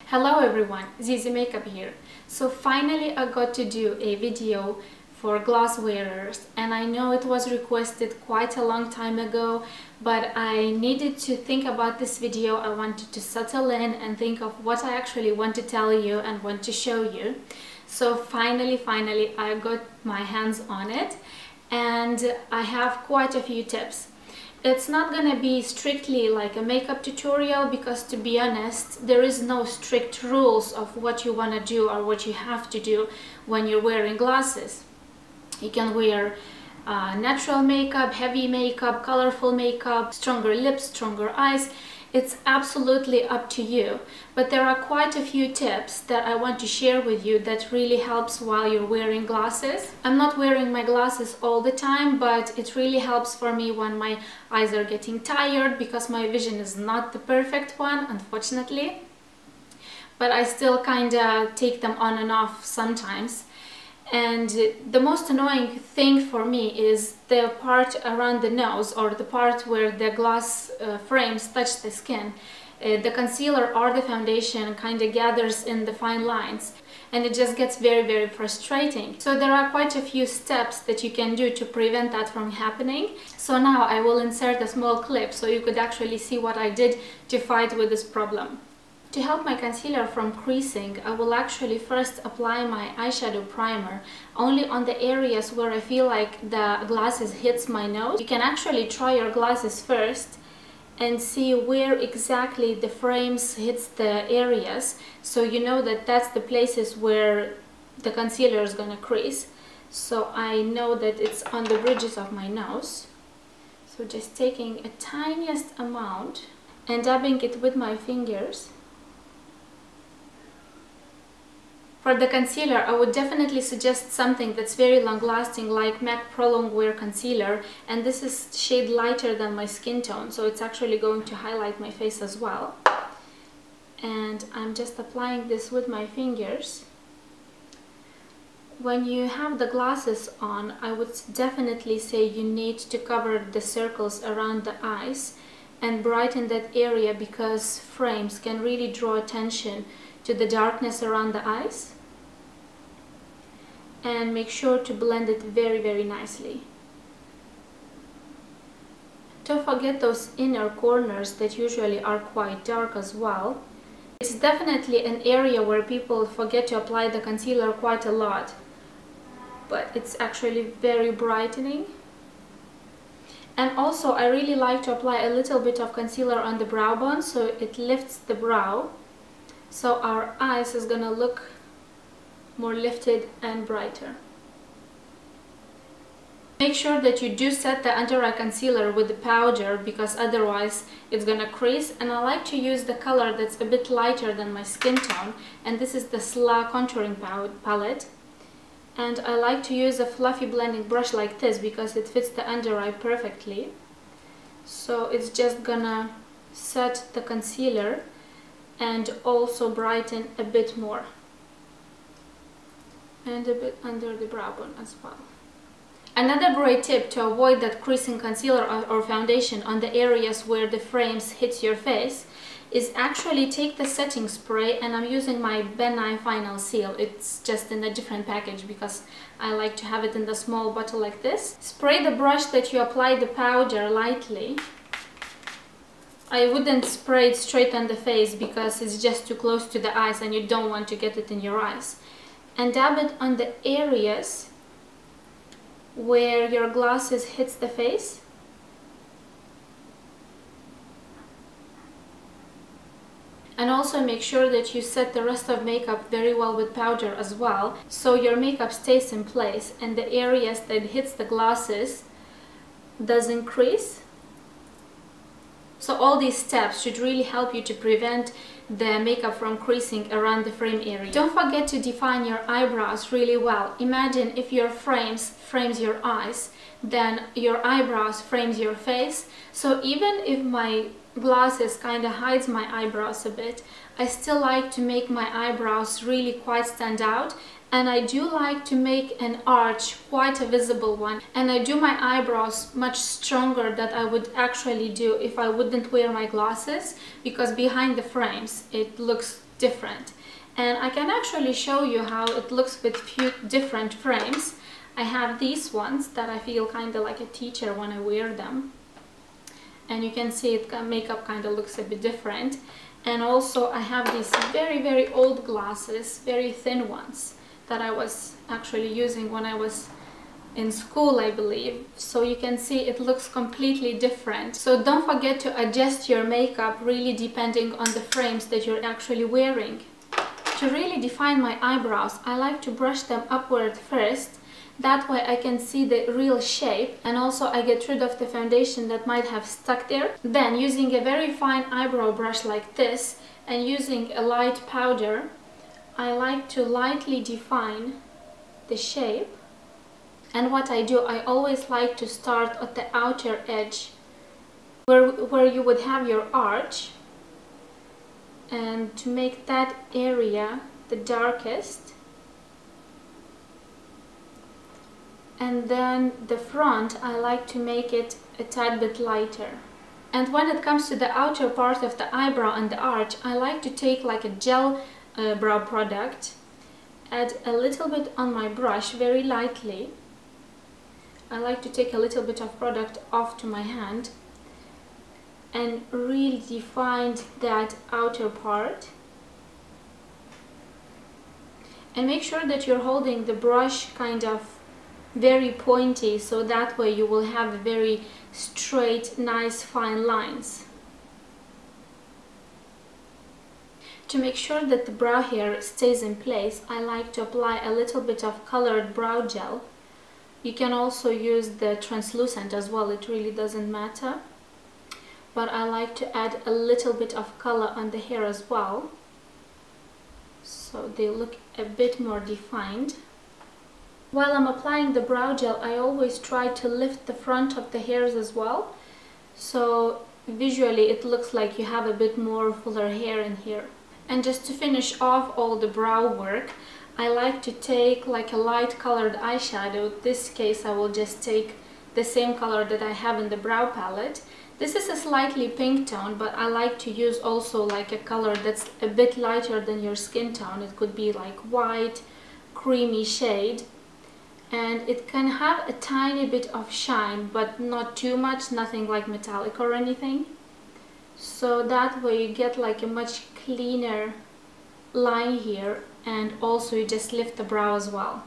Hello everyone, Zizi Makeup here. So finally I got to do a video for glass wearers, and I know it was requested quite a long time ago, but I needed to think about this video. I wanted to settle in and think of what I actually want to tell you and want to show you. So finally I got my hands on it, and I have quite a few tips. It's not gonna be strictly like a makeup tutorial because, to be honest, there is no strict rules of what you want to do or what you have to do when you're wearing glasses. You can wear natural makeup, heavy makeup, colorful makeup, stronger lips, stronger eyes. It's absolutely up to you, but there are quite a few tips that I want to share with you that really helps while you're wearing glasses. I'm not wearing my glasses all the time, but it really helps for me when my eyes are getting tired, because my vision is not the perfect one, unfortunately. But I still kinda take them on and off sometimes. And the most annoying thing for me is the part around the nose, or the part where the glass frames touch the skin. The concealer or the foundation kind of gathers in the fine lines, and it just gets very frustrating. So there are quite a few steps that you can do to prevent that from happening. So now I will insert a small clip so you could actually see what I did to fight with this problem. To help my concealer from creasing, I will actually first apply my eyeshadow primer only on the areas where I feel like the glasses hits my nose. You can actually try your glasses first and see where exactly the frames hits the areas, so you know that that's the places where the concealer is gonna crease. So I know that it's on the bridges of my nose. So just taking a tiniest amount and dabbing it with my fingers. For the concealer, I would definitely suggest something that's very long-lasting, like MAC Pro Long Wear Concealer, and this is shade lighter than my skin tone, so it's actually going to highlight my face as well. And I'm just applying this with my fingers. When you have the glasses on, I would definitely say you need to cover the circles around the eyes and brighten that area, because frames can really draw attention to the darkness around the eyes. And make sure to blend it very nicely. Don't forget those inner corners that usually are quite dark as well. It's definitely an area where people forget to apply the concealer quite a lot, but it's actually very brightening. And also I really like to apply a little bit of concealer on the brow bone, so it lifts the brow, so our eyes is gonna look more lifted and brighter. Make sure that you do set the under eye concealer with the powder, because otherwise it's gonna crease. And I like to use the color that's a bit lighter than my skin tone, and this is the Slaw contouring palette. And I like to use a fluffy blending brush like this because it fits the under eye perfectly. So it's just gonna set the concealer and also brighten a bit more, and a bit under the brow bone as well. Another great tip to avoid that creasing concealer or foundation on the areas where the frames hit your face is actually take the setting spray, and I'm using my Ben Nye Final Seal. It's just in a different package because I like to have it in the small bottle like this. Spray the brush that you apply the powder lightly. I wouldn't spray it straight on the face because it's just too close to the eyes and you don't want to get it in your eyes. And dab it on the areas where your glasses hits the face. And also make sure that you set the rest of makeup very well with powder as well, so your makeup stays in place and the areas that hits the glasses doesn't crease. So all these steps should really help you to prevent the makeup from creasing around the frame area. Don't forget to define your eyebrows really well. Imagine if your frames your eyes, then your eyebrows frames your face. So even if my glasses kind of hides my eyebrows a bit, I still like to make my eyebrows really quite stand out, And I do like to make an arch, quite a visible one, and I do my eyebrows much stronger than I would actually do if I wouldn't wear my glasses, because behind the frames it looks different. And I can actually show you how it looks with few different frames. I have these ones that I feel kind of like a teacher when I wear them, and you can see it, makeup kind of looks a bit different. And also I have these very old glasses, very thin ones, that I was actually using when I was in school, I believe. So you can see it looks completely different. So don't forget to adjust your makeup really depending on the frames that you're actually wearing. To really define my eyebrows, I like to brush them upward first. That way I can see the real shape, and also I get rid of the foundation that might have stuck there. Then, using a very fine eyebrow brush like this and using a light powder, I like to lightly define the shape. And what I do, I always like to start at the outer edge where you would have your arch, and to make that area the darkest. And then the front, I like to make it a tad bit lighter. And when it comes to the outer part of the eyebrow and the arch, I like to take like a gel brow product, add a little bit on my brush very lightly. I like to take a little bit of product off to my hand and really define that outer part. And make sure that you're holding the brush kind of very pointy, so that way you will have very straight, nice, fine lines. To make sure that the brow hair stays in place, I like to apply a little bit of colored brow gel. You can also use the translucent as well, it really doesn't matter. But I like to add a little bit of color on the hair as well, so they look a bit more defined. While I'm applying the brow gel, I always try to lift the front of the hairs as well, so visually it looks like you have a bit more fuller hair in here. And just to finish off all the brow work, I like to take like a light colored eyeshadow. In this case I will just take the same color that I have in the brow palette. This is a slightly pink tone, but I like to use also like a color that's a bit lighter than your skin tone. It could be like white, creamy shade. And it can have a tiny bit of shine, but not too much, nothing like metallic or anything. So that way you get like a much cleaner line here, and also you just lift the brow as well.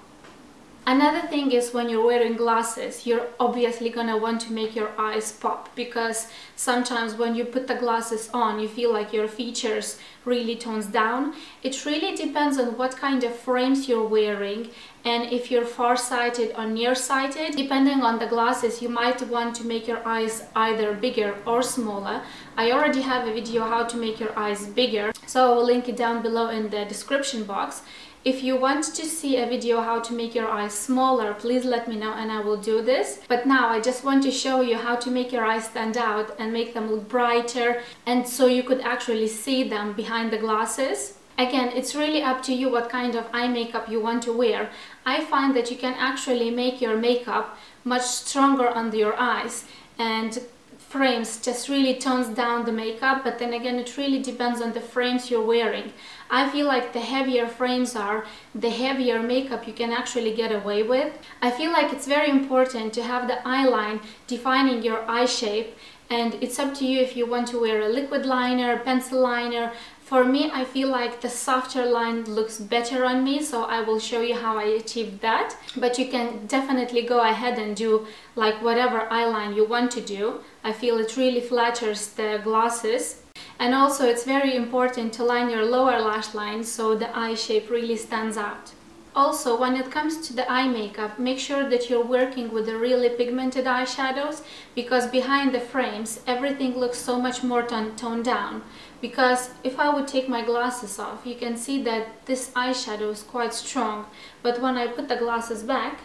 Another thing is, when you're wearing glasses, you're obviously gonna want to make your eyes pop, because sometimes when you put the glasses on, you feel like your features really tones down. It really depends on what kind of frames you're wearing, and if you're far-sighted or nearsighted. Depending on the glasses, you might want to make your eyes either bigger or smaller. I already have a video how to make your eyes bigger, so I will link it down below in the description box. If you want to see a video how to make your eyes smaller, please let me know and I will do this. But now I just want to show you how to make your eyes stand out and make them look brighter, and so you could actually see them behind the glasses. Again, it's really up to you what kind of eye makeup you want to wear. I find that you can actually make your makeup much stronger under your eyes, and frames just really tones down the makeup, but then again it really depends on the frames you're wearing. I feel like the heavier frames are, the heavier makeup you can actually get away with. I feel like it's very important to have the eye line defining your eye shape, and it's up to you if you want to wear a liquid liner, pencil liner. For me, I feel like the softer line looks better on me, so I will show you how I achieved that. But you can definitely go ahead and do like whatever eyeline you want to do. I feel it really flatters the glasses. And also it's very important to line your lower lash line so the eye shape really stands out. Also, when it comes to the eye makeup, make sure that you're working with the really pigmented eyeshadows, because behind the frames everything looks so much more toned down. Because if I would take my glasses off, you can see that this eyeshadow is quite strong, but when I put the glasses back,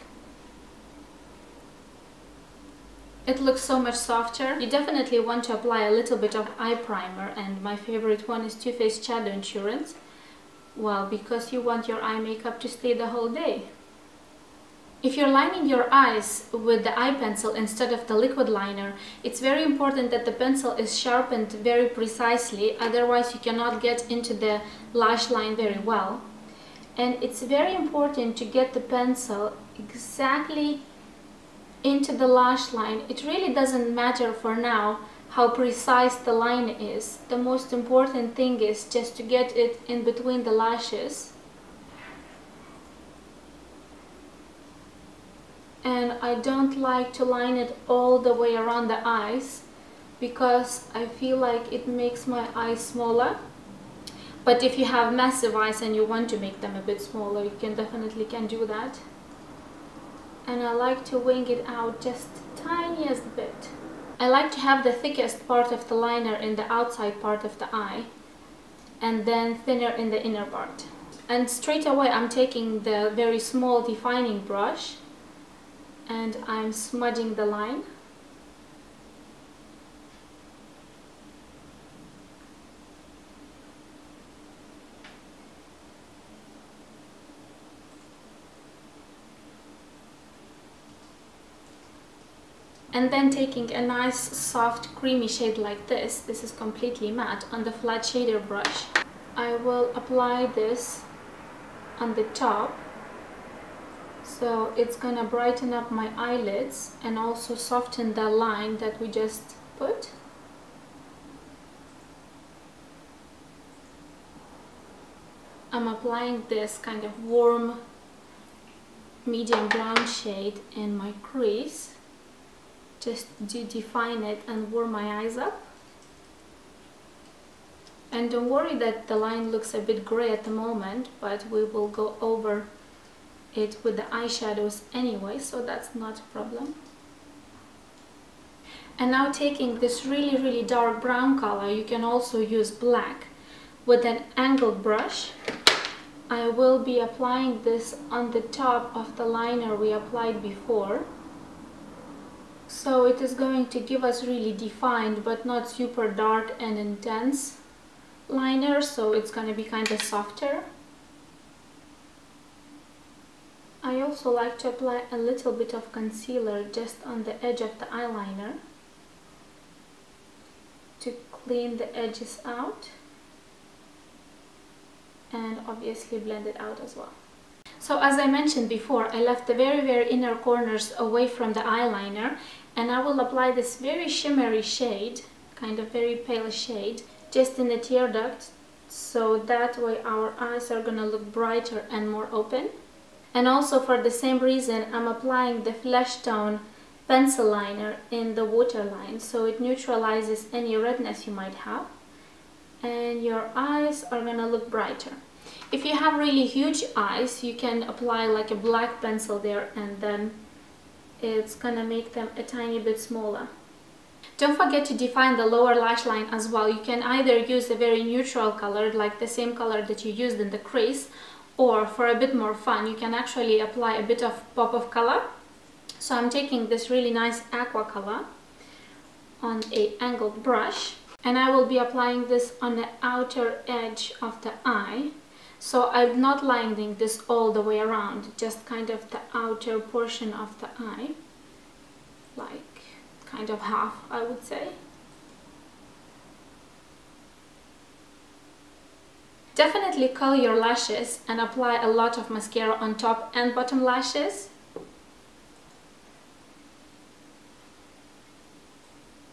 it looks so much softer. You definitely want to apply a little bit of eye primer, and my favorite one is Too Faced Shadow Insurance. Well, because you want your eye makeup to stay the whole day. If you're lining your eyes with the eye pencil instead of the liquid liner, it's very important that the pencil is sharpened very precisely, otherwise you cannot get into the lash line very well. And it's very important to get the pencil exactly into the lash line. It really doesn't matter for now how precise the line is. The most important thing is just to get it in between the lashes. And I don't like to line it all the way around the eyes because I feel like it makes my eyes smaller. But if you have massive eyes and you want to make them a bit smaller, you can definitely do that. And I like to wing it out just the tiniest bit. I like to have the thickest part of the liner in the outside part of the eye and then thinner in the inner part. And straight away I'm taking the very small defining brush and I'm smudging the line. And then taking a nice soft creamy shade like this is completely matte, on the flat shader brush, I will apply this on the top. So it's gonna brighten up my eyelids and also soften the line that we just put. I'm applying this kind of warm medium brown shade in my crease, just to define it and warm my eyes up. And don't worry that the line looks a bit gray at the moment, but we will go over it with the eyeshadows anyway, so that's not a problem. And now taking this really dark brown color, you can also use black, with an angled brush, I will be applying this on the top of the liner we applied before. So it is going to give us really defined but not super dark and intense liner, so it's going to be kind of softer. I also like to apply a little bit of concealer just on the edge of the eyeliner to clean the edges out and obviously blend it out as well. So as I mentioned before, I left the very inner corners away from the eyeliner, and I will apply this very shimmery shade, kind of very pale shade, just in the tear duct, so that way our eyes are gonna look brighter and more open. And also for the same reason, I'm applying the flesh tone pencil liner in the waterline, so it neutralizes any redness you might have, and your eyes are gonna look brighter. If you have really huge eyes, you can apply like a black pencil there, and then it's gonna make them a tiny bit smaller. Don't forget to define the lower lash line as well. You can either use a very neutral color, like the same color that you used in the crease, or for a bit more fun, you can actually apply a bit of pop of color. So I'm taking this really nice aqua color on an angled brush, and I will be applying this on the outer edge of the eye. So I'm not lining this all the way around, just kind of the outer portion of the eye, like kind of half, I would say. Definitely curl your lashes and apply a lot of mascara on top and bottom lashes.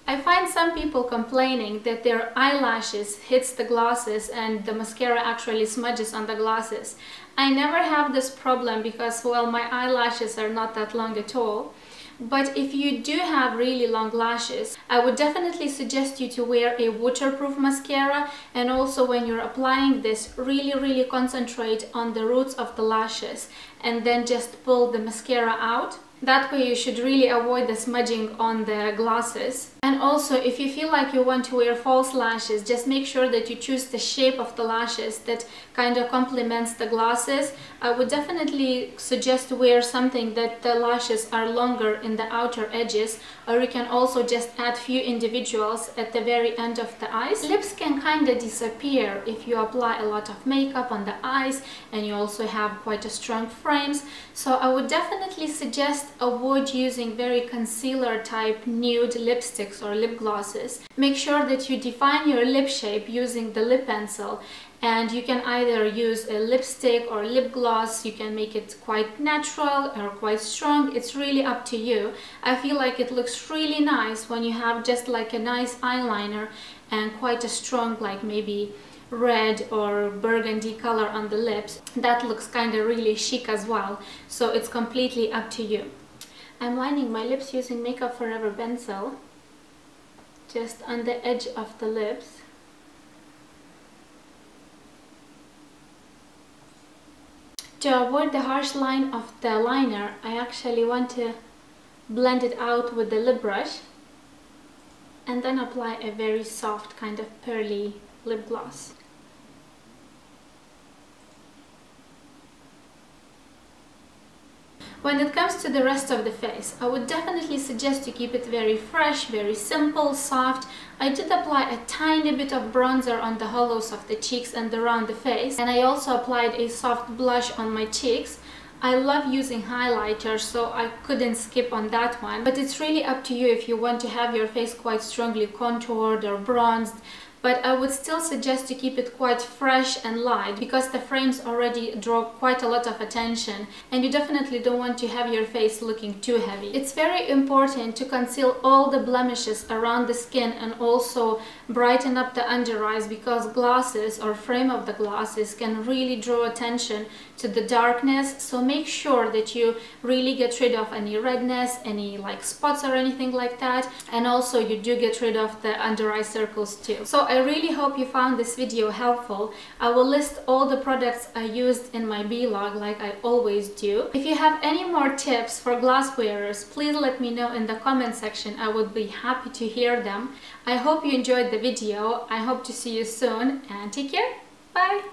I find some people complaining that their eyelashes hits the glasses and the mascara actually smudges on the glasses. I never have this problem because, well, my eyelashes are not that long at all. But if you do have really long lashes, I would definitely suggest you to wear a waterproof mascara, and also when you're applying this, really concentrate on the roots of the lashes and then just pull the mascara out. That way you should really avoid the smudging on the glasses. And also, if you feel like you want to wear false lashes, just make sure that you choose the shape of the lashes that kind of complements the glasses. I would definitely suggest to wear something that the lashes are longer in the outer edges, or you can also just add few individuals at the very end of the eyes. Lips can kind of disappear if you apply a lot of makeup on the eyes and you also have quite a strong frames. So I would definitely suggest avoid using very concealer type nude lipsticks or lip glosses. Make sure that you define your lip shape using the lip pencil, and you can either use a lipstick or lip gloss. You can make it quite natural or quite strong. It's really up to you. I feel like it looks really nice when you have just like a nice eyeliner and quite a strong, like maybe red or burgundy color on the lips. That looks kind of really chic as well. So it's completely up to you. I'm lining my lips using Makeup Forever pencil, just on the edge of the lips. To avoid the harsh line of the liner, I actually want to blend it out with the lip brush and then apply a very soft kind of pearly lip gloss. When it comes to the rest of the face, I would definitely suggest to keep it very fresh, very simple, soft. I did apply a tiny bit of bronzer on the hollows of the cheeks and around the face, and I also applied a soft blush on my cheeks. I love using highlighters, so I couldn't skip on that one, but it's really up to you if you want to have your face quite strongly contoured or bronzed. But I would still suggest to keep it quite fresh and light, because the frames already draw quite a lot of attention and you definitely don't want to have your face looking too heavy. It's very important to conceal all the blemishes around the skin and also brighten up the under eyes, because glasses or frame of the glasses can really draw attention to the darkness. So make sure that you really get rid of any redness, any like spots or anything like that, and also you do get rid of the under eye circles too. So I really hope you found this video helpful. I will list all the products I used in my vlog like I always do. If you have any more tips for glass wearers, please let me know in the comment section. I would be happy to hear them. I hope you enjoyed the video. I hope to see you soon and take care. Bye!